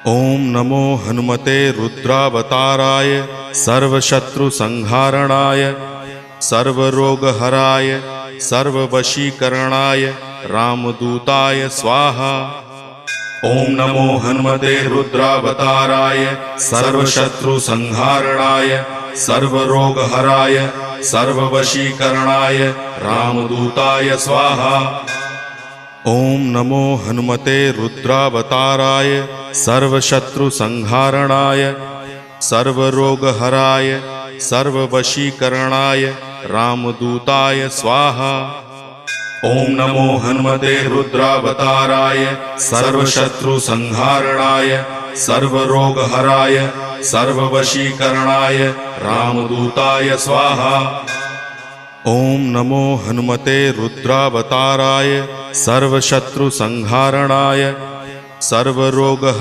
ओम नमो हनुमते रुद्रावताराय सर्वशत्रुसंहारणाय सर्वरोगहराय सर्ववशीकरणाय रामदूताय स्वाहा। ओम नमो हनुमते रुद्रावताराय सर्वशत्रुसंहारणाय सर्वरोगहराय सर्ववशीकरणाय रामदूताय स्वाहा। ओम नमो हनुमते रुद्रावताराय सर्वशत्रुसंहारणाय सर्वरोगहराय सर्ववशीकरणाय रामदूताय स्वाहा। ओम नमो हनुमते रुद्रावताराय सर्वशत्रुसंहारणाय सर्वरोगहराय सर्ववशीकरणाय रामदूताय स्वाहा। ओम नमो हनुमते रुद्रावताराय सर्वशत्रुसंहारणाय सर्वरोगहराय